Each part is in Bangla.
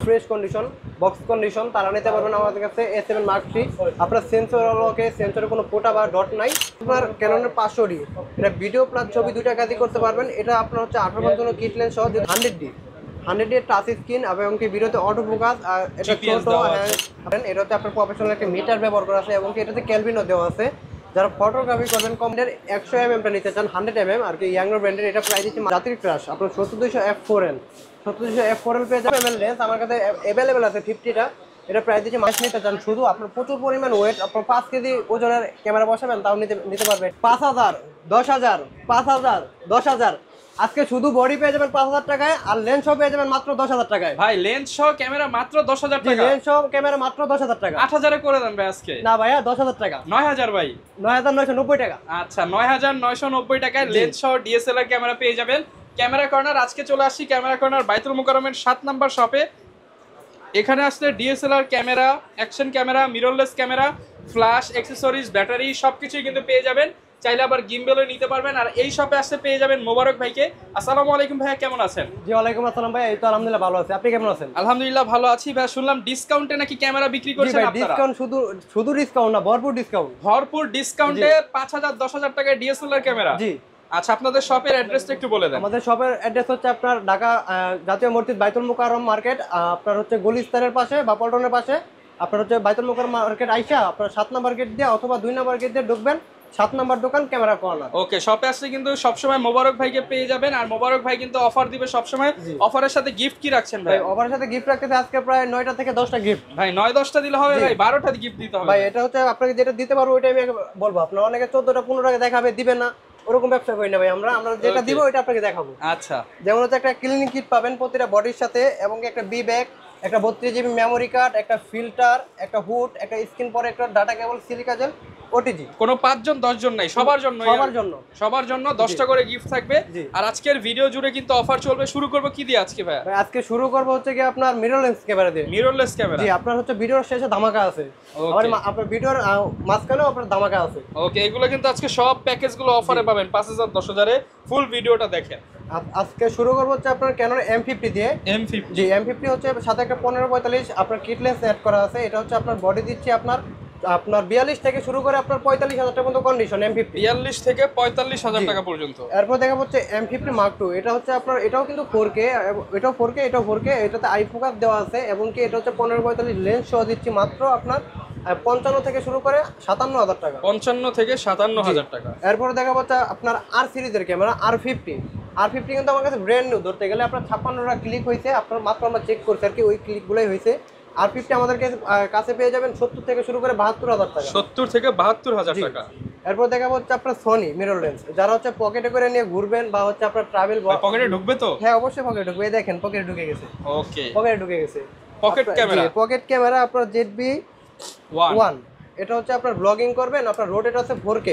ফ্রেশ কন্ডিশন, বক্স কন্ডিশন, তারা নিতে পারবেন আমাদের কাছে A7 Mark III। আপনার সেন্সর হলোকে সেন্সরে কোনো ফোটা বা ডট নাই। আপনার ক্যাননের 500D, এটা ভিডিও প্লাস ছবি দুইটা কাজই করতে পারবেন। এটা আপনার হচ্ছে 18 জন্য কিট লেন্স সহ 100D টাচ স্ক্রিন এবং কি ভিডিওতে অটো ফোকাস। আর এটা ছোট, এটা হচ্ছে আপনার প্রফেশনাল একটা মিটার ব্যবহার করা আছে এবং কি এটাতে ক্যালভিনও দেওয়া আছে। যারা ফটোগ্রাফি করবেন কম্পিউটার 100mm নিতে চান, 100mm আর কি ইয়াংর ব্র্যান্ডের, এটা প্রাইস দিচ্ছে জাতির ক্রাশ আপনার 70200 f4L। 70200 f4L পেয়ে যাবেন। লেন্স আমার কাছে অ্যাভেলেবেল আছে 50টা। এটা প্রাইস দিচ্ছে মাস নিতে চান শুধু আপনার প্রচুর পরিমাণ ওয়েট, আপনার 5 কেজি ওজনের ক্যামেরা বসাবেন তাও নিতে পারবেন। 5000, 10000, 5000, 10000। আজকে শুধু বডি পেয়ে যাবেন 5000 টাকায়, আর লেন্স সহ পেয়ে যাবেন মাত্র 10000 টাকায়। ভাই লেন্স সহ ক্যামেরা মাত্র 10000 টাকা? লেন্স সহ ক্যামেরা মাত্র 10000 টাকা। 8000 এ করে দেন ভাই আজকে? না ভাইয়া, 10000 টাকা। 9000 ভাই? 9990 টাকা। আচ্ছা, 9990 টাকায় লেন্স সহ ডিএসএলআর ক্যামেরা পেয়ে যাবেন। ক্যামেরা কর্নার আজকে চলে আসছি ক্যামেরা কর্নার বাইতুল মোকাররমের 7 নাম্বার শপে। এখানে আসলে DSLR camera, action camera, mirrorless camera, flash, accessories, battery সবকিছুই কিন্তু পেয়ে যাবেন। চাইলে আবার গিম্বেলও নিতে পারবেন। আর এই শপে আসতে পেয়ে যাবেন মোবারক ভাইকে। আসসালামু আলাইকুম ভাইয়া, কেমন আছেন? জি ওয়ালাইকুম আসসালাম ভাই, এই তো আলহামদুলিল্লাহ ভালো আছি। আপনি কেমন আছেন? আলহামদুলিল্লাহ ভালো আছি ভাই। শুনলাম ডিসকাউন্টে নাকি ক্যামেরা বিক্রি করছেন আপনারা? ডিসকাউন্ট, শুধু ডিসকাউন্ট না, ভরপুর ডিসকাউন্ট। ভরপুর ডিসকাউন্টে 5000 10000 টাকায় ডিএসএলআর ক্যামেরা। জি। আচ্ছা, আপনাদের শপের অ্যাড্রেসটা একটু বলে দেন। আমাদের শপের অ্যাড্রেস হচ্ছে আপনার ঢাকা জাতীয় মসজিদ বাইতুল মোকাররম মার্কেট, আপনার হচ্ছে গুলিস্তানের পাশে বা পল্টনের পাশে। আপনার হচ্ছে বাইতুল মোকাররম মার্কেট আইসা আপনার 7 নাম্বার গেট দিয়ে অথবা 2 নাম্বার গেট দিয়ে ঢুকবেন, 7 নাম্বার দোকান ক্যামেরা কর্নার। ওকে, শপে আসলে কিন্তু সবসময় মোবারক ভাইকে পেয়ে যাবেন। আর মোবারক ভাই কিন্তু অফার দিবে সবসময়। অফারের সাথে গিফট কি রাখছেন ভাই? অফারের সাথে গিফট রাখতেছে আজকে প্রায় 9টা থেকে 10টা গিফট। ভাই 9-10টা দিলে হবে ভাই? 12টা গিফট দিতে হবে ভাই। এটা হচ্ছে আপনাকে যেটা দিতে পারবো ওইটাই আমি বলবো। আপনার অনেকে 14টা 15টা দেখাবে, দিবে না, ওরকম ব্যবসা করি না ভাই। আমরা যেটা দিব ওইটা আপনাকে দেখাবো। আচ্ছা, যেমন হচ্ছে একটা ক্লিনিং কিট পাবেন প্রতিটা বডির সাথে, এবং একটা বি ব্যাগ, একটা 32GB মেমোরি কার্ড, একটা ফিল্টার, একটা হুড, একটা স্ক্রিন পরে, একটা data cable, silica gel, OTG. কোনো 5 জন 10 জন নাই, সবার জন্য। সবার জন্য 10টা করে গিফট থাকবে। আর আজকের ভিডিও জুড়ে কিন্তু অফার চলবে। শুরু করব কি দিয়ে আজকে ভাই? আজকে শুরু করব হচ্ছে কি আপনার মিররলেস ক্যামেরা দিয়ে। Mirrorless camera? জি। আপনার হচ্ছে ভিডিওর শেষে ধামাকা আছে, আপনার ভিডিওর মাঝখানেও আপনার ধামাকা আছে। ওকে, এগুলো কিন্তু আজকে সব প্যাকেজগুলো অফারে পাবেন 5000 10000 এ। ফুল ভিডিওটা দেখেন। আজকে শুরু করব হচ্ছে আপনার ক্যানন M50 দিয়ে। M50? জি। M50 হচ্ছে সাথে একটা 1545 আপনার কিট লেন্স অ্যাড করা আছে। এটা হচ্ছে আপনার বডি দিচ্ছে আপনার 42 থেকে শুরু করে আপনার 45000 টাকা পর্যন্ত কন্ডিশন M50। 42 থেকে 45000 টাকা পর্যন্ত। এরপর দেখা হচ্ছে M50 Mark II। এটা হচ্ছে আপনার, এটাও কিন্তু 4K, এটাও 4K, এটাও 4K। এটাতে আই ফোকাস দেওয়া আছে এবং কি এটা হচ্ছে 1545 লেন্স সহ দিচ্ছি মাত্র আপনার 55 থেকে শুরু করে 57000 টাকা। 55 থেকে 57000 টাকা। এরপর দেখা হচ্ছে আপনার আর সিরিজের ক্যামেরা R50 কিন্তু আমার কাছে ব্র্যান্ড নিউ। ধরতে গেলে আপনার 56টা ক্লিক হয়েছে, আপনার মাত্র আমরা চেক করছি আর কি, ওই ক্লিকগুলোই হয়েছে। R50 আমাদের কাছে পেয়ে যাবেন 70 থেকে শুরু করে 72000 টাকা। 70 থেকে 72000 টাকা। এরপর দেখা হচ্ছে আপনার সনি মিরর লেন্স, যারা হচ্ছে পকেটে করে নিয়ে ঘুরবেন বা হচ্ছে আপনার ট্রাভেল। পকেটে ঢুকবে তো? হ্যাঁ অবশ্যই পকেটে ঢুকবে। এই দেখেন পকেটে ঢুকে গেছে। ওকে, পকেটে ঢুকে গেছে। পকেট ক্যামেরা আপনার ZB-1। এটা হচ্ছে আপনার ব্লগিং করবেন, আপনার রোড এটা হচ্ছে 4K।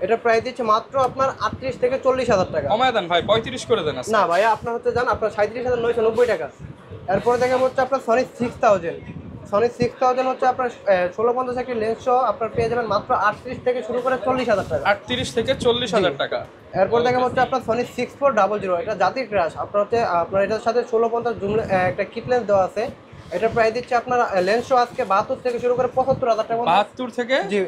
এটা প্রাইস দিচ্ছে মাত্র আপনার 38 থেকে 40000 টাকা। কমায় দেন ভাই, 35 করে দেন। না ভাইয়া, আপনার হচ্ছে জান আপনার 37990 টাকা। এরপর দেখা হচ্ছে আপনার সনি 6000 হচ্ছে আপনার 1650 একটি লেন্স সহ আপনার পেয়ে যাবেন মাত্র 38 থেকে শুরু করে 40000 টাকা। 38 থেকে 40000 টাকা। এরপর দেখা হচ্ছে আপনার সনি 6400, এটা জাতির ক্রাশ। আপনার হচ্ছে আপনার এটার সাথে 1650 জুম একটা কিট লেন্স দেওয়া আছে। এটা প্রাইস দিচ্ছে আপনার লেন্স সহ আজকে 72 থেকে শুরু করে 75000 টাকা। 72 থেকে? জি,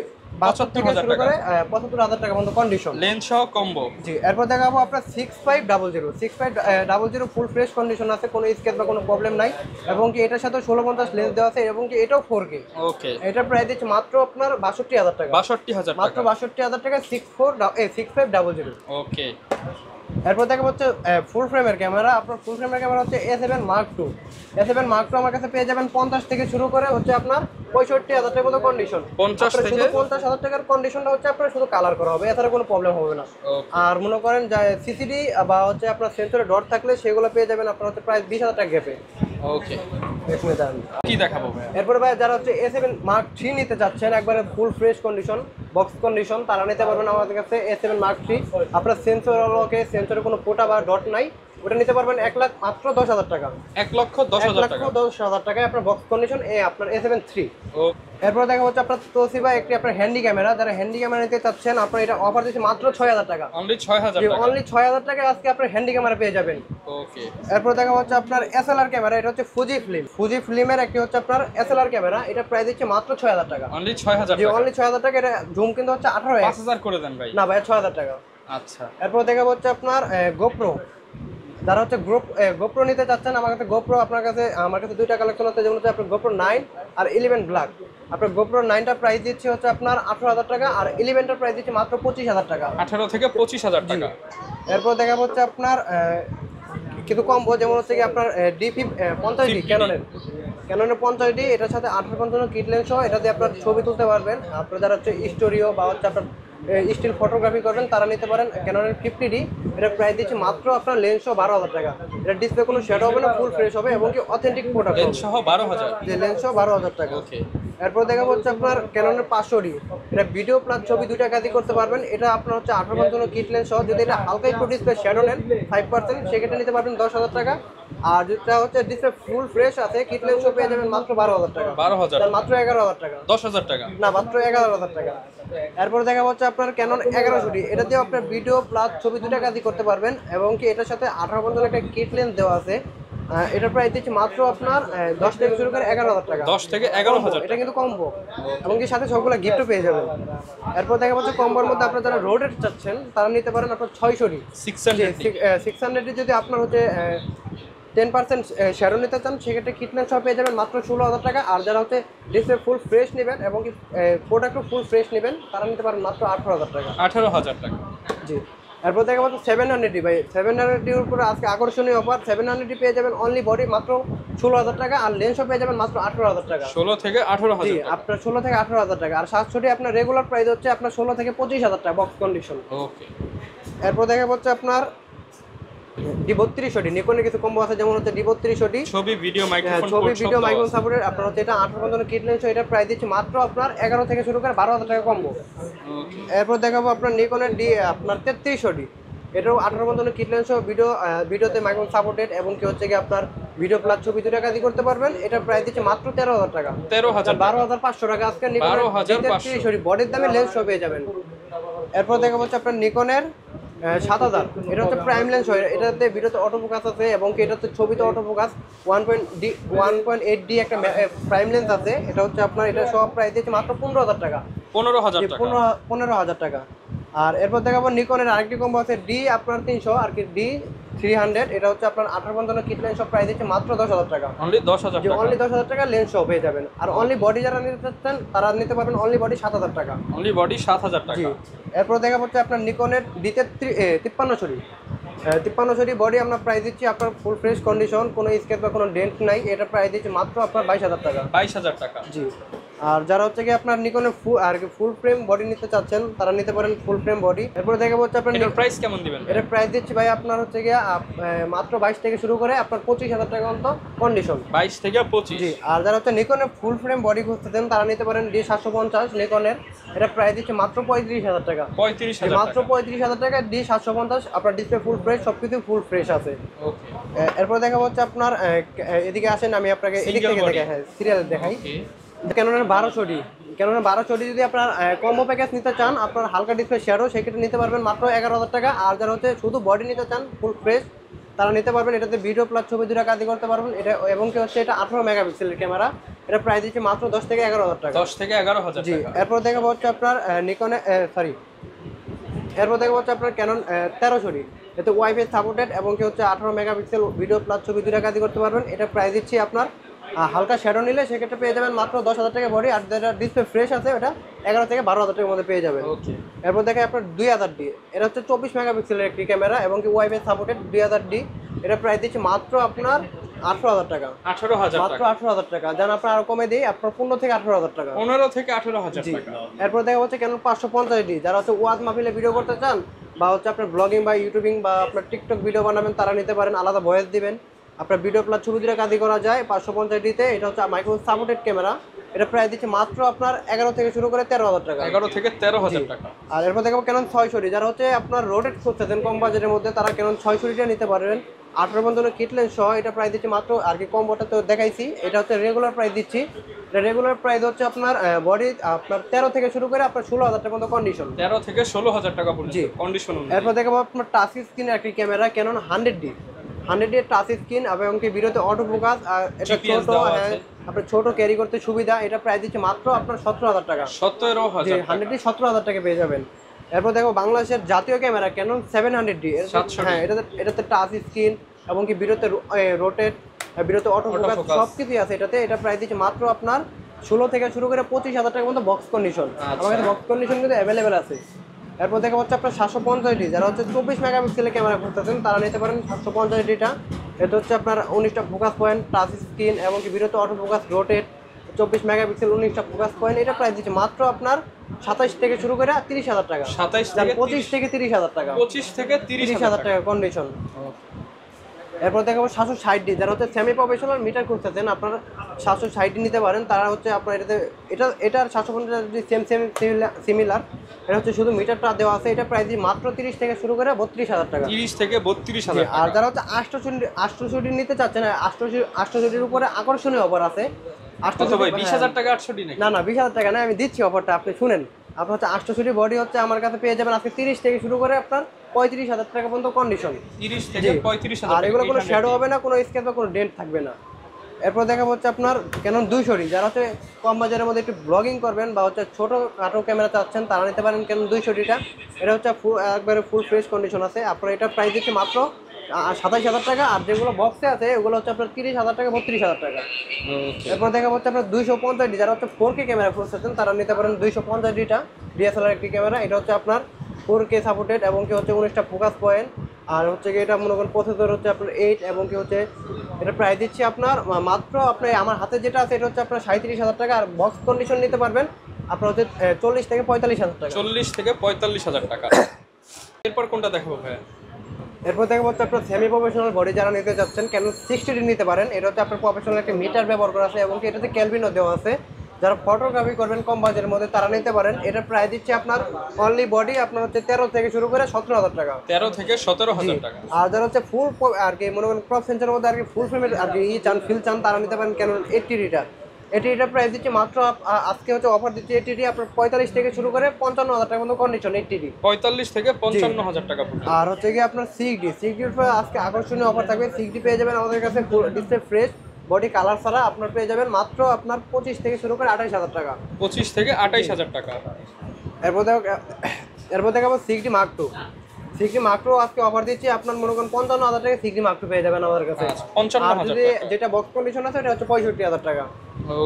75000 টাকা, 75000 টাকা পর্যন্ত কন্ডিশন, লেন্স সহ কম্বো। জি। এরপর দেখাবো আপনার 6500 ফুল ফ্রেশ কন্ডিশন আছে, কোনো স্কেচ বা কোনো প্রবলেম নাই, এবং কি এটার সাথে 1650 লেন্স দেওয়া আছে, এবং কি এটাও 4K। ওকে, এটা প্রাইস দিচ্ছে মাত্র আপনার 62000 টাকা। 62000 টাকা, মাত্র 62000 টাকা। 6500। ওকে। এরপর দেখা হচ্ছে ফুল ফ্রেমের ক্যামেরা। আপনার ফুল ফ্রেমের ক্যামেরা হচ্ছে A7 Mark II। A7 Mark II আমার কাছে পেয়ে যাবেন 50 থেকে শুরু করে হচ্ছে আপনার 65000 টাকার মতো কন্ডিশন। 50 থেকে? শুধু 50000 টাকার কন্ডিশনটা হচ্ছে আপনার শুধু কালার করা হবে, এছাড়া কোনো প্রবলেম হবে না। আর মনে করেন যে সিসিডি বা হচ্ছে আপনার সেন্সরে ডট থাকলে সেগুলো পেয়ে যাবেন আপনার হচ্ছে প্রায় 20000 টাকা গ্যাপে। ওকে, এখানে দাঁড়ান। কি দেখাবো ভাই? এরপরে ভাই যারা হচ্ছে A7 Mark III নিতে চাচ্ছেন একবারে full fresh condition, box condition, তারা নিতে পারবেন আমাদের কাছে A7 Mark III। আপনার সেন্সর হলোকে সেন্সরে কোনো ফোটা বা ডট নাই, ওটা নিতে পারবেন 1,10,000 টাকা। 1,10,000 টাকা। 1,10,000 টাকায় আপনার বক্স কন্ডিশন আপনার A7 III। ও এরপর দেখা হচ্ছে আপনার তোশিবা একটি আপনার হ্যান্ডি ক্যামেরা, যারা হ্যান্ডি ক্যামেরা নিতে চাচ্ছেন আপনার এটা অফার দিচ্ছে মাত্র 6,000 টাকা। অনলি 6,000 টাকা। অনলি 6,000 টাকায় আজকে আপনার হ্যান্ডি ক্যামেরা পেয়ে যাবেন। ওকে। এরপর দেখা হচ্ছে আপনার এসএলআর ক্যামেরা, এটা হচ্ছে ফুজি ফিল্মের একটি হচ্ছে আপনার এসএলআর ক্যামেরা, এটা প্রাইস দিচ্ছে মাত্র 6,000 টাকা। অনলি 6,000 জি টাকা। অনলি 6,000 টাকা। এটা জুম কিন্তু হচ্ছে 18x। 5,000 করে দেন ভাই। না ভাই 6,000 টাকা। আচ্ছা। এরপর দেখা হচ্ছে আপনার গোপ্রো, যারা হচ্ছে গোপ্রো নিতে চাচ্ছেন আমার কাছে গোপ্রো আমার কাছে দুইটা কালেকশন আছে, যেমন হচ্ছে আপনার গোপ্রো 9 আর 11 ব্ল্যাক। আপনার গোপ্রো 9টার প্রাইস দিচ্ছে হচ্ছে আপনার 18,000 টাকা, আর 11টার প্রাইস দিচ্ছে মাত্র 25,000 টাকা। 18 থেকে 25,000 টাকা। এরপর দেখা হচ্ছে আপনার কিন্তু কম্বো, যেমন হচ্ছে কি আপনার D50 ক্যাননের 50D, এটার সাথে 1855 কিট লেন্স সহ এটা দিয়ে আপনার ছবি তুলতে পারবেন। আপনার যারা হচ্ছে স্টোরিও বা হচ্ছে আপনার স্টিল ফটোগ্রাফি করবেন তারা নিতে পারেন ক্যাননের 50D। এটা প্রাইস দিচ্ছে মাত্র আপনার লেন্স সহ 12,000 টাকা। এটা ডিসপ্লে কোনো শ্যাডো হবে না, ফুল ফ্রেশ হবে এবং কি অথেন্টিক প্রোডাক্ট। লেন্স সহ 12,000। যে লেন্স সহ 12,000 টাকা। ওকে। এরপর দেখা হচ্ছে আপনার ক্যাননের 500D, এটা ভিডিও প্লাস ছবি দুইটা কাজই করতে পারবেন। এটা আপনার হচ্ছে 1855 কিট লেন্স সহ, যদি এটা হালকা একটু ডিসপ্লে শ্যাডো নেন 5% সেক্ষেত্রে নিতে পারবেন 10,000 টাকা। আর যেটা হচ্ছে ডিসপ্লে ফুল ফ্রেশ আছে কিট লেন্স সহ পেয়ে যাবেন মাত্র 12,000 টাকা। 12,000 মাত্র 11,000 টাকা। 10,000 টাকা। না মাত্র 11,000 টাকা। এরপর দেখা হচ্ছে আপনার ক্যানন 1100D, এটা দিয়ে আপনার ভিডিও প্লাস ছবি দুইটা কাজই করতে পারবেন এবং কি এটার সাথে 1855 একটা কিট লেন্স দেওয়া আছে। এটার প্রাইস দিচ্ছে মাত্র আপনার 10 থেকে শুরু করে 11,000 টাকা। 10 থেকে 11,000। এটা কিন্তু কম্বো এবং কি সাথে সবগুলো গিফটও পেয়ে যাবেন। এরপর দেখা যাচ্ছে কম্বোর মধ্যে আপনারা যারা রোডেড চাচ্ছেন তারা নিতে পারেন আপনার 600D। 600D যদি আপনার হচ্ছে 10% শ্যাডো নিতে চান সেক্ষেত্রে কিটলেন্স সহ পেয়ে যাবেন মাত্র 16,000 টাকা। আর যারা হচ্ছে ডিসপ্লে ফুল ফ্রেশ নেবেন এবং কি প্রোডাক্টও ফুল ফ্রেশ নেবেন তারা নিতে পারেন মাত্র 18,000 টাকা। 18,000 টাকা। জি। এরপর দেখা যাচ্ছে 700D ভাই, 700Dর উপরে আজকে আকর্ষণীয় অফার। 700D পেয়ে যাবেন অনলি বডি মাত্র 16,000 টাকা, আর লেন্সও পেয়ে যাবেন মাত্র 18,000 টাকা। 16 থেকে জি 18,000 টাকা। আপনার 16 থেকে 18,000 টাকা। আর 700D আপনার রেগুলার প্রাইস হচ্ছে আপনার 16 থেকে 25,000 টাকা বক্স কন্ডিশন। ওকে। এরপর দেখা যাচ্ছে আপনার D3200D, নিকনের কিছু কম্বো আছে, যেমন হচ্ছে D3200D ছবি ভিডিও মাইক্রোফোন মাইক্রোফোন সাপোর্টেড। আপনার হচ্ছে এটা 1855 কিট লেন্স, এটা প্রাইস দিচ্ছে মাত্র আপনার 11 থেকে শুরু করে 12,000 টাকা কম্বো। ওকে। এরপর দেখাবো আপনার নিকনের আপনার 3300D, এটাও 1855 কিট লেন্স ভিডিওতে মাইক্রোফোন সাপোর্টেড এবং কি হচ্ছে কি আপনার ভিডিও প্লাস ছবি দুটো কাজই করতে পারবেন। এটা প্রাইস দিচ্ছে মাত্র 13,000 টাকা। 13,000 12,500 টাকা আজকে নিকনের 12,500 বডির দামে লেন্স সহ পেয়ে যাবেন। এরপর দেখাবো হচ্ছে আপনার নিকনের 7,000, এটা হচ্ছে প্রাইম লেন্স হয়, এটাতে ভিডিওতে অটো ফোকাস আছে এবং কি এটাতে ছবিতে অটো ফোকাস 1.8D একটা প্রাইম লেন্স আছে। এটা হচ্ছে আপনার এটা সব প্রাইস দিচ্ছে মাত্র 15,000 টাকা। 15,000 টাকা। 15,000 টাকা। আর এরপর দেখাবো নিকনের আরেকটি কম্বো আছে D আপনার 300 আর কি D300, এটা হচ্ছে আপনার 1855 কিট লেন্স সব প্রাইস দিচ্ছে মাত্র 10,000 টাকা। অনলি 10,000 টাকা। অনলি 10,000 টাকা লেন্স সহ পেয়ে যাবেন। আর অনলি বডি যারা নিতে চাচ্ছেন তারা নিতে পারবেন অনলি বডি 7,000 টাকা। অনলি বডি 7,000 টাকা। জি। এরপর দেখা হচ্ছে আপনার নিকনের D5300 বডি আমরা প্রাইস দিচ্ছি আপনার ফুল ফ্রেশ কন্ডিশন, কোনো স্কেচ বা কোনো ডেন্ট নাই। এটা প্রাইস দিচ্ছি মাত্র আপনার 22,000 টাকা। 22,000 টাকা। জি। আর যারা হচ্ছে কি আপনার নিকনের ফুল ফ্রেম বডি নিতে চাচ্ছেন তারা নিতে পারেন ফুল ফ্রেম বডি। এরপর দেখা হচ্ছে আপনার এটার প্রাইস কেমন দিবেন? এটা প্রাইস দিচ্ছি ভাই আপনার হচ্ছে গিয়ে মাত্র 22 থেকে শুরু করে আপনার 25,000 টাকা পর্যন্ত কন্ডিশন। 22 থেকে 25। জি। আর যারা হচ্ছে নিকনের ফুল ফ্রেম বডি খুঁজতেছেন তারা নিতে পারেন D750 নিকনের, এটা প্রাইস দিচ্ছে মাত্র 35,000 টাকা। 35,000 মাত্র 35,000 টাকা D750। আপনার ডিসপ্লে ফুল ফ্রেশ, সবকিছু ফুল ফ্রেশ আছে। ওকে। এরপর দেখা হচ্ছে আপনার এদিকে আসেন, আমি আপনাকে এদিক থেকে দেখাই, হ্যাঁ সিরিয়াল দেখাই। ক্যাননের 1200D, ক্যাননের 1200D যদি আপনার কম্বো প্যাকেজ নিতে চান আপনার হালকা ডিসপ্লে শ্যাডো সেক্ষেত্রে নিতে পারবেন মাত্র 11,000 টাকা। আর যারা হচ্ছে শুধু বডি নিতে চান ফুল ফ্রেশ তারা নিতে পারবেন, এটাতে ভিডিও প্লাস ছবি দুটো কাজই করতে পারবেন। এটা এবং কি হচ্ছে এটা 18 মেগাপিক্সেলের ক্যামেরা, এটা প্রাইস দিচ্ছে মাত্র 10 থেকে 11,000 টাকা। 10 থেকে 11,000 জি। টাকা। এরপর দেখাবো হচ্ছে আপনার এরপর দেখাবো হচ্ছে আপনার ক্যানন 1300D, এতে ওয়াইফাই সাপোর্টেড এবং কি হচ্ছে 18 মেগাপিক্সেল ভিডিও প্লাস ছবি দুটো কাজই করতে পারবেন। এটা প্রাইস দিচ্ছি আপনার হালকা শ্যাডো নিলে সেক্ষেত্রে পেয়ে যাবেন মাত্র 10,000 টাকা বডি। আর যেটা ডিসপ্লে ফ্রেশ আছে ওটা 11 থেকে 12,000 টাকার মধ্যে পেয়ে যাবেন। ওকে। এরপর দেখে আপনার 2000D, এটা হচ্ছে 24 মেগাপিক্সেলের একটি ক্যামেরা এবং কি ওয়াইফাই সাপোর্টেড 2000D, এটা প্রাইস দিচ্ছে মাত্র আপনার 18,000 টাকা। 18,000 মাত্র টাকা। 18,000 টাকা। যেন আপনার আরো কমে দিই, আপনার 15 থেকে 18,000 টাকা। 15 থেকে 18,000 জি। টাকা। এরপর দেখা হচ্ছে ক্যানন 550D, যারা হচ্ছে ওয়াজ মাহফিলে ভিডিও করতে চান বা হচ্ছে আপনার ব্লগিং বা ইউটিউবিং বা আপনার টিকটক ভিডিও বানাবেন তারা নিতে পারেন, আলাদা ভয়েস দিবেন, আপনার ভিডিও প্লাস ছবি দুটো কাজই করা যায় 550D-তে। এটা হচ্ছে মাইক্রোফোন সাপোর্টেড ক্যামেরা, এটা প্রাইস দিচ্ছে মাত্র আপনার 11 থেকে শুরু করে 13,000 টাকা। 11 থেকে 13,000 টাকা। আর এরপর দেখাবো ক্যানন 600D, যারা হচ্ছে আপনার রোটেট করতেছেন কম বাজেটের মধ্যে তারা ক্যানন 600D নিতে পারবেন। 18 কিট লেন্স সহ এটা প্রাইস দিচ্ছি মাত্র, আর কি কম্বোটা তো দেখাইছি, এটা হচ্ছে রেগুলার প্রাইস দিচ্ছি। রেগুলার প্রাইস হচ্ছে আপনার বডি আপনার 13 থেকে শুরু করে আপনার 16,000 টাকা পর্যন্ত কন্ডিশন, 13 থেকে 16,000 টাকা পর্যন্ত জি কন্ডিশন। এরপর দেখাবো আপনার টাচ স্ক্রিনের একটি camera Canon 100D touch screen এবং কি ভিডিওতে অটো ফোকাস, আর এটা GPS ছোট, দেওয়া হ্যাঁ আছে। আপনার ছোট ক্যারি করতে সুবিধা। এটা প্রাইস দিচ্ছে মাত্র আপনার 17,000 টাকা, 17,000 টাকা। 100D 17,000 টাকা পেয়ে যাবেন। এরপর দেখো বাংলাদেশের জাতীয় ক্যামেরা ক্যানন 700D, 700D হ্যাঁ এটাতে টাচ স্ক্রিন এবং কি ভিডিওতে রোটেট, ভিডিওতে অটো ফোকাস Autofocus। সব কিছুই আছে এটাতে। এটা প্রাইস দিচ্ছে মাত্র আপনার 16 থেকে শুরু করে 25,000 টাকা পর্যন্ত বক্স কন্ডিশন, আমার কাছে বক্স কন্ডিশন কিন্তু অ্যাভেলেবেল আছে। এরপর দেখা হচ্ছে আপনার 750D, যারা হচ্ছে 24 মেগাপিক্সেলের ক্যামেরা করতেছেন তারা নিতে পারেন 750Dটা। এটা হচ্ছে আপনার 19টা ফোকাস পয়েন্ট, টাচ স্ক্রিন এবং কি ভিডিওতে অটো ফোকাস, রোটেট, 24 মেগাপিক্সেল, 19টা ফোকাস পয়েন্ট। এটা প্রাইস দিচ্ছে মাত্র আপনার 27 থেকে শুরু করে 30,000 টাকা, 27 থেকে 25 থেকে 30,000 টাকা, 25 থেকে 30,000 টাকা কন্ডিশন। এরপর দেখাবো 760D, যারা হচ্ছে সেমি প্রফেশনাল মিটার করতেছেন আপনারা 760D নিতে পারেন। তারা হচ্ছে আপনার এটার 750D সেম সিমিলার, এটা হচ্ছে শুধু মিটারটা দেওয়া আছে। এটা প্রাইস মাত্র 30 থেকে শুরু করে 32,000 টাকা, 30 থেকে 32,000 আর টাকা। যারা হচ্ছে 800D নিতে চাচ্ছেন, 800Dর উপরে আকর্ষণীয় অফার আছে। কত ভাই, 20,000 টাকা 800D নাকি? না 20,000 টাকা না, আমি দিচ্ছি অফারটা, আপনি শুনেন। আপনার হচ্ছে 800D বডি হচ্ছে আমার কাছে পেয়ে যাবেন আজকে 30 থেকে শুরু করে আপনার 35,000 টাকা পর্যন্ত কন্ডিশন, 30 থেকে 35,000 আর টাকা। এগুলো কোনো শ্যাডো হবে না, কোনো স্কেচ বা কোনো ডেন্ট থাকবে না। এরপর দেখা হচ্ছে আপনার ক্যানন 200D, যারা হচ্ছে কম বাজারের মধ্যে একটু ব্লগিং করবেন বা হচ্ছে ছোটো খাটো ক্যামেরা চাচ্ছেন তারা নিতে পারেন ক্যানন 200Dটা। এটা হচ্ছে একবারে ফুল ফ্রেশ কন্ডিশন আছে। আপনার এটা প্রাইস দিচ্ছে মাত্র 27,000 টাকা, আর যেগুলো বক্সে আছে ওগুলো হচ্ছে আপনার 30,000 টাকা, 32,000 টাকা। ওকে। এরপর দেখা হচ্ছে আপনার 250D, যারা হচ্ছে 4K ক্যামেরা খুঁজতেছেন তারা নিতে পারেন 250Dটা, ডিএসএলআর একটি ক্যামেরা। এটা হচ্ছে আপনার 4K সাপোর্টেড এবং কি হচ্ছে 19টা ফোকাস পয়েন্ট, আর হচ্ছে কি এটা মনে করেন প্রসেসর হচ্ছে আপনার 8 এবং কি হচ্ছে এটা প্রাইস দিচ্ছি আপনার মাত্র, আপনার আমার হাতে যেটা আছে এটা হচ্ছে আপনার 37,000 টাকা, আর বক্স কন্ডিশন নিতে পারবেন আপনার হচ্ছে 40 থেকে 45,000 টাকা। 40 থেকে 45,000 টাকা। এরপর কোনটা দেখাবো ভাই? এরপর দেখা হচ্ছে আপনার সেমি প্রফেশনাল বডি যারা নিতে চাচ্ছেন ক্যানন 60D নিতে পারেন। এটা হচ্ছে আপনার প্রফেশনাল একটা মিটার ব্যবহার করা আছে এবং কি এটাতে ক্যালভিনও দেওয়া আছে। যারা ফটোগ্রাফি করবেন কম বাজেটের মধ্যে তারা নিতে পারেন। এটা প্রাইস দিচ্ছে আপনার অনলি বডি আপনার হচ্ছে 13 থেকে শুরু করে 17,000 টাকা, 13 থেকে 17,000 টাকা। আর যারা হচ্ছে ফুল আর কি মনে করেন ক্রপ সেন্সারের মধ্যে আর কি ফুল ফ্রেমের আর কি ফিল চান তারা নিতে পারেন ক্যানন 80Dটা। 80Dটা প্রাইস দিচ্ছে মাত্র আজকে হচ্ছে অফার দিচ্ছে 80D আপনার 45 থেকে শুরু করে 55,000 টাকা পর্যন্ত কন্ডিশন 80D, 45 থেকে 55,000 টাকা পর্যন্ত। আর হচ্ছে কি আপনার 6Dর আজকে আকর্ষণীয় অফার থাকবে। 6D পেয়ে যাবেন আমাদের কাছে ডিসপ্লে ফ্রেশ বডি কালার ছাড়া, আপনার পেয়ে যাবেন মাত্র আপনার 25 থেকে শুরু করে 28,000 টাকা, 25 থেকে 28,000 টাকা। এরপর দেখাবো 6D Mark II। 6D Mark II আজকে অফার দিচ্ছি আপনার মনে করেন 55,000 টাকা 6D Mark II পেয়ে যাবেন আমাদের কাছে। আচ্ছা, 55,000 আর যদি টাকা। যেটা বক্স কন্ডিশন আছে এটা হচ্ছে 65,000 টাকা।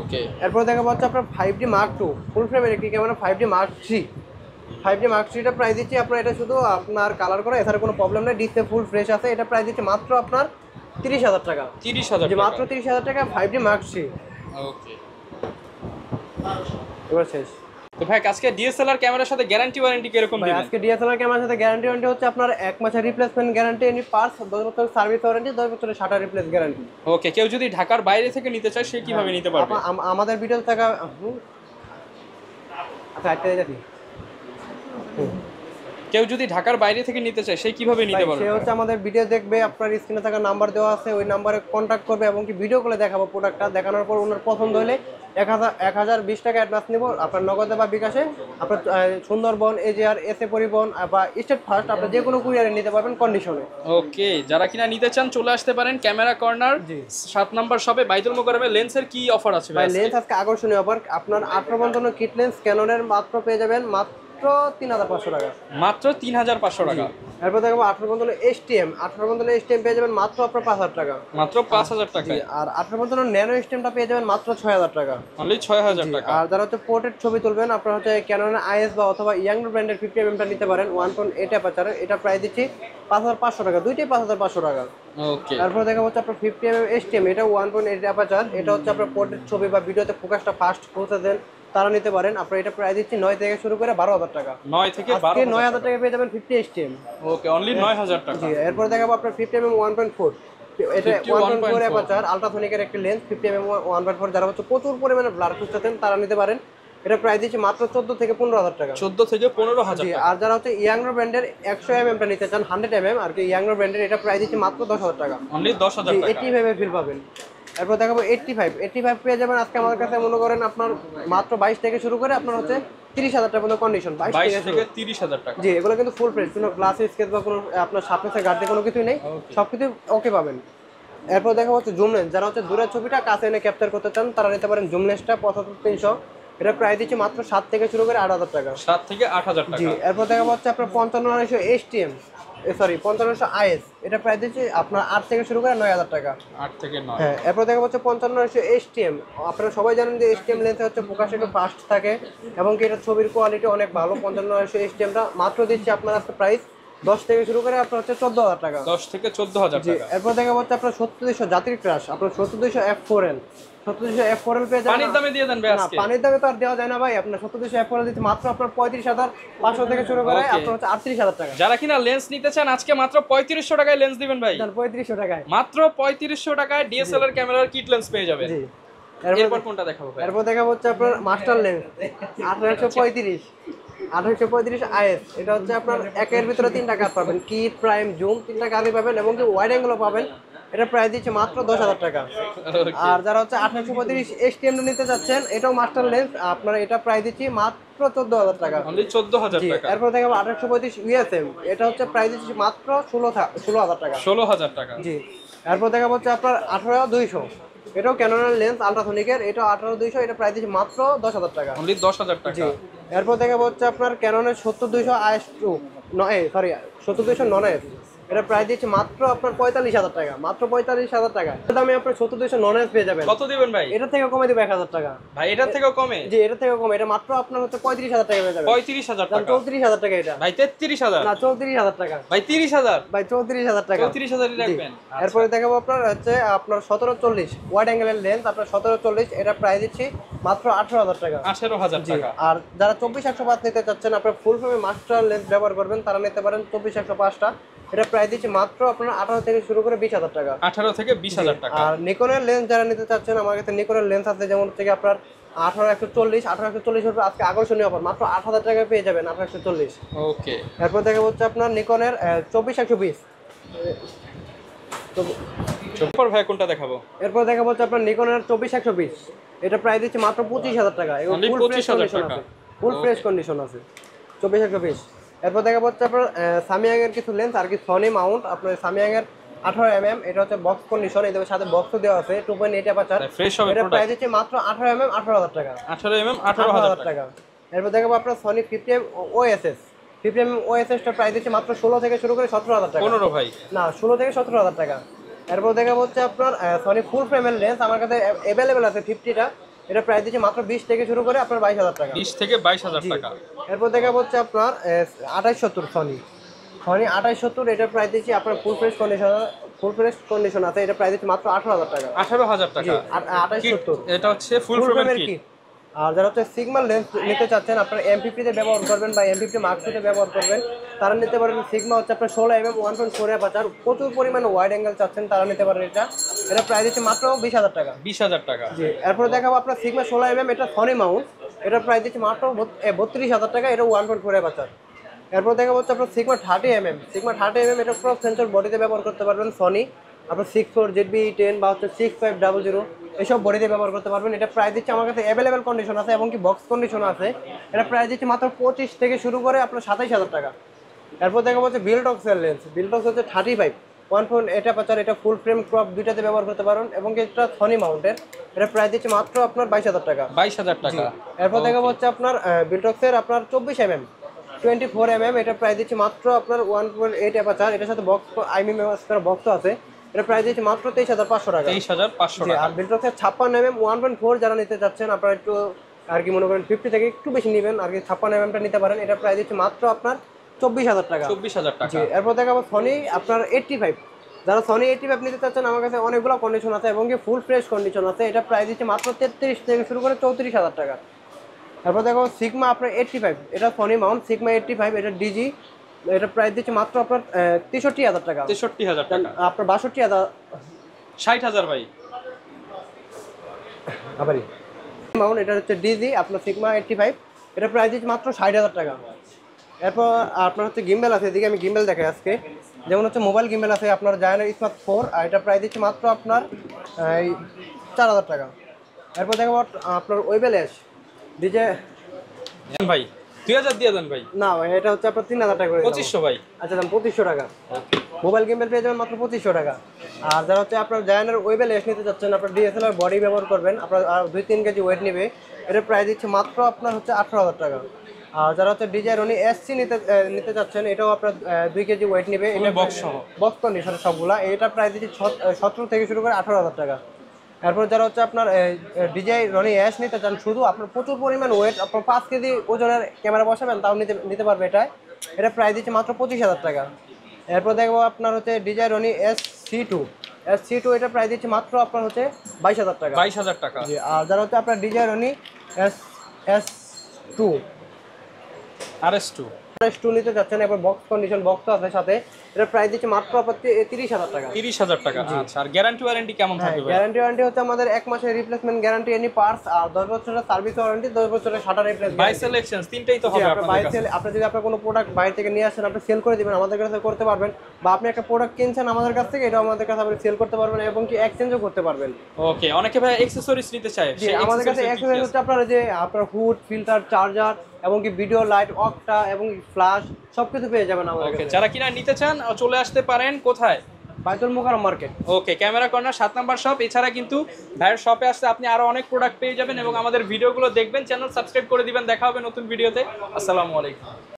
ওকে। এরপর দেখাবো হচ্ছে আপনার 5D Mark II ফুল ফ্রেমের একটি camera 5D Mark III। 5D Mark III টা প্রাইস দিচ্ছি আপনার, এটা শুধু আপনার কালার করা, এছাড়া কোনো প্রবলেম নেই, ডিসপ্লে ফুল ফ্রেশ আছে। এটা প্রাইস দিচ্ছে মাত্র আপনার 30,000 টাকা, 30,000 যে টাকা। মাত্র 30,000 টাকা 5D Mark III। ওকে। এবার শেষ তো ভাই আজকে ডিএসএলআর ক্যামেরার সাথে গ্যারান্টি ওয়ারেন্টি কিরকম ভাই। দিবেন? আজকে ডিএসএলআর ক্যামেরার সাথে গ্যারান্টি ওয়ারেন্টি হচ্ছে আপনার 1 মাসের রিপ্লেসমেন্ট গ্যারান্টি, এনি পার্টস 10 বছর সার্ভিস ওয়ারেন্টি, 10 বছরের শাটার রিপ্লেস গ্যারান্টি। ওকে, কেউ যদি ঢাকার বাইরে থেকে নিতে চায় সে কিভাবে নিতে পারবে? আমাদের ভিডিও থাকা আচ্ছা একটা দেখি, কেউ যদি ঢাকার বাইরে থেকে নিতে চায় সে কিভাবে নিতে পারবে? সে হচ্ছে আমাদের ভিডিও দেখবে, আপনার স্ক্রিনে থাকা নাম্বার দেওয়া আছে, ওই নাম্বারে কন্ট্যাক্ট করবে এবং কি ভিডিও কলে দেখাবো প্রোডাক্টটা। দেখানোর পর ওনার পছন্দ হলে 1,020 টাকা অ্যাডভান্স নিব আপনার নগদে বা বিকাশে। আপনার সুন্দরবন, এজিআর, এসএ পরিবহন বা স্টেট ফার্স্ট আপনার যে কোনো কুরিয়ারে নিতে পারবেন কন্ডিশনে। ওকে, যারা কিনা নিতে চান চলে আসতে পারেন ক্যামেরা কর্নার 7 নাম্বার শপে বাইতুল মোকাররমে। লেন্সের কি অফার আছে ভাই? লেন্স আজকে আকর্ষণীয় অফার আপনার 1855 কিট লেন্স ক্যাননের মাত্র পেয়ে যাবেন মাত্র 3,500 টাকা, মাত্র 3,500 টাকা। এরপর দেখবো 1855 STM পেয়ে যাবেন মাত্র আপনার 5,000 টাকা, মাত্র 5,000 টাকা। আর 1855 ন্যানো স্টেমটা পেয়ে যাবেন মাত্র 6,000 টাকা, অনলি 6,000 টাকা। আর যারা হচ্ছে পোর্ট্রেট ছবি তুলবেন আপনারা হচ্ছে ক্যাননের IS বা অথবা ইয়াং ব্র্যান্ডের 50mm টা নিতে পারেন 1.8 অ্যাপারচার। এটা প্রাইস দিচ্ছি 5,500 টাকা, দুইটাই 5,500 টাকা। ওকে। তারপর দেখা হচ্ছে আপনার 50mm STM, এটা 1.8 অ্যাপারচার। এটা হচ্ছে আপনার পোর্ট্রেট ছবি বা ভিডিওতে ফোকাসটা ফাস্ট করতে দেন তারা নিতে পারেন। আপনার এটা প্রাইস দিচ্ছি 9 থেকে শুরু করে 12,000 টাকা, 9 থেকে আজকে 12,000 9,000 টাকা পেয়ে যাবেন 50 STM। ওকে, অনলি 9,000 টাকা। জি, এরপর দেখাবো আপনার 50mm 1.4, এটা 1.4 অ্যাপারচার আলট্রাসোনিকের একটা লেন্স 50mm 1.4। যারা হচ্ছে প্রচুর পরিমাণে ব্লার খুঁজতেছেন তারা নিতে পারেন। এটা প্রাইস দিচ্ছি মাত্র 14 থেকে 15,000 টাকা। 14 থেকে 15,000 জি, টাকা। আর যারা হচ্ছে ইয়াংর ব্র্যান্ডের 100 mm টা নিতে চান, 100 mm আর কি ইয়াংর ব্র্যান্ডের, এটা প্রাইস দিচ্ছি মাত্র 10,000 টাকা। অনলি 10,000 জি, টাকা। 85 এর ফিল পাবেন। এরপর দেখাবো 85 পেয়ে যাবেন আজকে আমাদের কাছে, মনে করেন আপনার মাত্র 22 থেকে শুরু করে আপনার হচ্ছে 30,000 টাকা পর্যন্ত কন্ডিশন, 22 থেকে 30,000 টাকা। জি, এগুলো কিন্তু ফুল ফ্রেশ, কোনো গ্লাস স্কেচ বা কোনো আপনার সাপেসে গার্ডে কোনো কিছুই নেই, সবকিছু ওকে পাবেন। এরপর দেখা হচ্ছে জুম লেন্স, যারা হচ্ছে দূরের ছবিটা কাছে এনে ক্যাপচার করতে চান তারা নিতে পারেন জুম লেন্সটা 75-300, এটা প্রাইস দিচ্ছে মাত্র 7 থেকে শুরু করে 8,000 টাকা। 7 থেকে 8,000 টাকা। জি, এরপর দেখা হচ্ছে আপনার 55-900 STM, সরি 55-900 IS, এটা প্রাইস দিচ্ছে আপনার 8 থেকে শুরু করে 9,000 টাকা। 8 থেকে 9। হ্যাঁ, এরপর দেখা হচ্ছে 55-900 STM, আপনারা সবাই জানেন যে STM লেন্সে হচ্ছে ফোকাস একটু ফাস্ট থাকে এবং কি এটা ছবির কোয়ালিটি অনেক ভালো। 55-900 STMটা মাত্র দিচ্ছে আপনার আজকে প্রাইস 10 থেকে শুরু করে আপনার হচ্ছে 14,000 টাকা। 10 থেকে 14,000 জি, টাকা। এরপর দেখা হচ্ছে আপনার 70-200 জাতির ক্রাশ, আপনার 70-200 F4L, 70-200 F4L পেয়ে যাবেন। পানির দামে দিয়ে দেন ভাই না, আজকে। পানির দামে তো আর দেওয়া যায় না ভাই, আপনার 70-200 F4L দিতে মাত্র আপনার 35,500 থেকে শুরু করে Okay. আপনার হচ্ছে 38,000 টাকা। যারা কিনা লেন্স নিতে চান আজকে মাত্র 3500 টাকায় লেন্স দিবেন ভাই। 3500 টাকায় মাত্র 3500 টাকায় ডিএসএলআর ক্যামেরার কিট লেন্স পেয়ে যাবেন। জি। এরপর কোনটা দেখাবো ভাই? এরপর দেখা হচ্ছে আপনার মাস্টার লেন্স 1835 IS, এটা হচ্ছে আপনার একের ভিতরে 3টা কাজ পাবেন, কিট, প্রাইম, জুম, 3টা কাজই পাবেন এবং কি ওয়াইড অ্যাঙ্গেলও পাবেন। এটা প্রাইস দিচ্ছে মাত্র 10,000 টাকা। আর যারা হচ্ছে 1835 STM নিতে যাচ্ছেন, এটাও মাস্টার লেন্স, আপনার এটা প্রাইস দিচ্ছি মাত্র 14,000 টাকা। অনলি 14,000 জি, টাকা। এরপর দেখাবো 1835 USM, এটা হচ্ছে প্রাইস দিচ্ছি মাত্র 16,000 টাকা। 16,000 টাকা। জি, এরপর দেখাবো হচ্ছে আপনার 18-200, এটাও ক্যানোনের লেন্স আলট্রাসোনিকের, এটাও 18-200, এটা প্রাইস দিচ্ছি মাত্র 10,000 টাকা। অনলি 10,000 জি, টাকা। এরপর দেখাবো হচ্ছে আপনার ক্যানোনের 70-200 IS2, সরি 70-200 নন এস, এটা প্রাইস দিচ্ছে মাত্র আপনার 45,000 টাকা, মাত্র 45,000 টাকা দামে আপনার 70-200 নন এস পেয়ে যাবেন। কত দিবেন ভাই? এটা থেকে কমে দেবো 1,000 টাকা। ভাই এটার থেকেও কমে? জি, এটা থেকে কমে, এটা মাত্র আপনার হচ্ছে 35,000 টাকা পেয়ে যাবেন। 35,000 টাকা। 34,000 টাকা এটা। ভাই 33,000। না, 34,000 টাকা। ভাই 30,000। ভাই 34,000 টাকা। 34,000 ই রাখবেন। এরপরে দেখাবো আপনার হচ্ছে আপনার 1740 ওয়াইড অ্যাঙ্গেলের লেন্স, আপনার 1740, এটা প্রাইস দিচ্ছি মাত্র 18,000 টাকা। 18,000 জি, টাকা। আর যারা 24-105 নিতে চাচ্ছেন, আপনার ফুল ফ্রেমে মাস্টার লেন্স ব্যবহার করবেন, তারা নিতে পারেন 24-105টা, এটা প্রাইস দিচ্ছি মাত্র আপনার 18 থেকে শুরু করে 20,000 টাকা। 18 থেকে 20,000 টাকা। আর নিকনের লেন্স যারা নিতে চাচ্ছেন, আমার কাছে নিকনের লেন্স আছে, যেমন থেকে আপনার 18-140 এর উপর আজকে আকর্ষণীয় অফার, মাত্র 8,000 টাকায় পেয়ে যাবেন 18-140। ওকে। এরপর দেখা হচ্ছে আপনার নিকনের 24-120। এরপর ভাই কোনটা দেখাবো? এরপর দেখা হচ্ছে আপনার নিকনের 24-120, এটা প্রাইস দিচ্ছে মাত্র 25,000 টাকা। Only ফুল ফ্রেশ 25,000 কন্ডিশন টাকা। আছে, ফুল ফ্রেশ কন্ডিশন আছে 24-120। এরপর দেখা হচ্ছে আপনার সামিয়াংয়ের কিছু লেন্স আর কি, সনি মাউন্ট, আপনার সামিয়াংয়ের 18 mm, এটা হচ্ছে বক্স কন্ডিশন, এদের সাথে বক্সও দেওয়া আছে, 2.8 অ্যাপারচার, ফ্রেশ হবে এটা প্রোডাক্ট। প্রাইস দিচ্ছে মাত্র 18 mm 18,000 টাকা। 18 mm 18,000 টাকা। এরপর দেখাবো আপনার Sony 50mm OSS, 50mm OSS টা প্রাইস দিচ্ছে মাত্র 16 থেকে শুরু করে 17,000 টাকা। 15 ভাই। না, 16 থেকে 17,000 টাকা। এরপর দেখাবো হচ্ছে আপনার সনি ফুল ফ্রেমের লেন্স, আমার কাছে অ্যাভেলেবেল আছে 50টা, এটা প্রাইস দিচ্ছে মাত্র 20 থেকে শুরু করে আপনার 22,000 টাকা। 20 থেকে 22,000 টাকা। এরপর দেখাবো হচ্ছে আপনার 2870 সনি 2870, এটা প্রাইস দিচ্ছি আপনার ফুল ফ্রেশ কন্ডিশন আছে, এটা প্রাইস দিচ্ছে মাত্র 18,000 টাকা। 18,000 জি, টাকা। 2870, এটা হচ্ছে ফুল ফ্রেমের কিট। আর যারা হচ্ছে সিগমা লেন্স নিতে চাচ্ছেন, আপনার M50 তে ব্যবহার করবেন বা M50 Mark II তে ব্যবহার করবেন, তারা নিতে পারেন সিগমা, হচ্ছে আপনার 16 mm 1.4 অ্যাপারচার, প্রচুর পরিমাণে ওয়াইড অ্যাঙ্গেল চাচ্ছেন, তারা নিতে পারেন এটা প্রাইস দিচ্ছে মাত্র 20,000 টাকা। 20,000 টাকা। জি, এরপরে দেখাবো আপনার সিগমা 16 mm, এটা সনি মাউন্ট, এটা প্রাইস দিচ্ছে মাত্র 32,000 টাকা, এটা 1.4 অ্যাপারচার। এরপর দেখাবো হচ্ছে আপনার সিগমা 30 mm, এটা ক্রস সেন্সর বডিতে ব্যবহার করতে পারবেন, সনি আপনার 64 ZB-10 বা হচ্ছে 6500 এইসব বডিতে ব্যবহার করতে পারবেন। এটা প্রাইস দিচ্ছে আমার কাছে অ্যাভেলেবেল কন্ডিশন আছে এবং কি বক্স কন্ডিশন আছে, এটা প্রাইস দিচ্ছে মাত্র 25 থেকে শুরু করে আপনার 27,000 টাকা। এরপর দেখা হচ্ছে বিলটক্সের লেন্স, বিলটক্স হচ্ছে 35 1.8 অ্যাপারচার, এটা ফুল ফ্রেম ক্রপ দুইটাতে ব্যবহার করতে পারেন এবং কি এটা সনি মাউন্টের, এটা প্রাইস দিচ্ছে মাত্র আপনার 22,000 টাকা। 22,000 টাকা। এরপর দেখা হচ্ছে আপনার বিলটক্সের আপনার 24 mm 24 mm, এটা প্রাইস দিচ্ছে মাত্র আপনার 1.8 অ্যাপারচার, এটার সাথে বক্স বক্স আছে, এটা প্রাইস দিচ্ছে মাত্র 23,500 টাকা। 23,500 টাকা। আর বিলটক্সের 56 mm 1.4 যারা নিতে চাচ্ছেন, আপনারা একটু আর কি মনে করেন 50 থেকে একটু বেশি নেবেন আর কি, 56 mm টা নিতে পারেন, এটা প্রাইস দিচ্ছে মাত্র আপনার 24,000 টাকা। 24,000 টাকা। জি, এরপর দেখাবো সনি আপনার 85, যারা সনি 85 নিতে চাচ্ছেন, আমার কাছে অনেকগুলো কন্ডিশন আছে এবং কি ফুল ফ্রেশ কন্ডিশন আছে, এটা প্রাইস দিচ্ছে মাত্র 33 থেকে শুরু করে 34,000 টাকা। তারপর দেখো সিগমা আপনার 85, এটা সনি মাউন্ট সিগমা 85, এটা ডিজি, এটা প্রাইস দিচ্ছে মাত্র আপনার 63,000 টাকা। 63,000 টাকা। আপনার 62,000 60,000 ভাই। আবারই মাউন্ট, এটা হচ্ছে ডিজি আপনার সিগমা 85, এটা প্রাইস দিচ্ছে মাত্র 60,000 টাকা। এরপর আপনার হচ্ছে গিম্বেল আছে, এদিকে আমি গিম্বেল দেখাই আজকে। যেমন হচ্ছে মোবাইল গিম্বেল আছে আপনার জায়ানের স্মার্ট 4, আর এটা প্রাইস দিচ্ছে মাত্র আপনার 4,000 টাকা। এরপর দেখো আপনার ওয়েবেল এস ডিজে ভাই 2000 দিয়ে দেন ভাই। না ভাই, এটা হচ্ছে আপনার 3,000 টাকা করে দিলাম। 2500 ভাই। আচ্ছা দাম 2500 টাকা। মোবাইল গিম্বেল পেয়ে যাবেন মাত্র 2500 টাকা। আর যারা হচ্ছে আপনার জায়ানের ওয়েবেল এস নিতে চাচ্ছেন, আপনার ডিএসএলআর বডি ব্যবহার করবেন, আপনার 2-3 কেজি ওয়েট নেবে, এটার প্রাইস দিচ্ছে মাত্র আপনার হচ্ছে 18,000 টাকা। আর যারা হচ্ছে ডিজাই রনি এসসি নিতে চাচ্ছেন, এটাও আপনার 2 কেজি ওয়েট নেবে, এটা বক্স সহ, বক্স কন্ডিশন সবগুলা, এটা প্রাইস দিচ্ছে 17 থেকে শুরু করে 18,000 টাকা। এরপর যারা হচ্ছে আপনার ডিজাই রনি অ্যাশ নিতে চান, শুধু আপনার প্রচুর পরিমাণ ওয়েট, আপনার 5 কেজি ওজনের ক্যামেরা বসাবেন তাও নিতে পারবে। এটা প্রাইস দিচ্ছে মাত্র 25,000 টাকা। এরপর দেখবো আপনার হচ্ছে ডিজাই রনি SC2, এটা প্রাইস দিচ্ছে মাত্র আপনার হচ্ছে 22,000 টাকা। 22,000 টাকা। আর যারা হচ্ছে আপনার ডিজাই রনি S2 RS2 নিতে চাচ্ছেন, এবার বক্স কন্ডিশন বক্স আছে সাথে, এটা প্রাইস দিচ্ছে মাত্র আপনার 30,000 টাকা। 30,000 টাকা। আচ্ছা, আর গ্যারান্টি ওয়ারেন্টি কেমন থাকবে ভাই? গ্যারান্টি হচ্ছে আমাদের 1 মাসের রিপ্লেসমেন্ট গ্যারান্টি এনি পার্টস, আর 10 বছরের সার্ভিস ওয়ারেন্টি, 10 বছরের শাটার রিপ্লেস। বাই সিলেকশন তিনটাই তো হবে আপনাদের কাছে। আপনি যদি আপনার কোনো প্রোডাক্ট বাইরে থেকে নিয়ে আসেন, আপনি সেল করে দিবেন, আমাদের কাছে করতে পারবেন। বা আপনি একটা প্রোডাক্ট কিনছেন আমাদের কাছ থেকে, এটা আমাদের কাছে আপনি সেল করতে পারবেন এবং কি এক্সচেঞ্জও করতে পারবেন। ওকে, অনেকে ভাই অ্যাকসেসরিজ নিতে চায়, জি, আমাদের কাছে অ্যাকসেসরিজ হচ্ছে আপনার হুড, ফিল্টার, চার্জার এবং কি ভিডিও লাইট, অক্টা এবং ফ্ল্যাশ সবকিছু পেয়ে যাবেন আমাদের ওকে, কাছে। যারা কিনা নিতে চান চলে আসতে পারেন কোথায়? বাইতুল মোকাররম মার্কেট। ওকে, ক্যামেরা কর্নার 7 নাম্বার শপ। এছাড়া কিন্তু ভাইয়ের শপে আসলে আপনি আরো অনেক প্রোডাক্ট পেয়ে যাবেন এবং আমাদের ভিডিওগুলো দেখবেন, চ্যানেল সাবস্ক্রাইব করে দিবেন। দেখা হবে নতুন ভিডিওতে। আসসালামু আলাইকুম।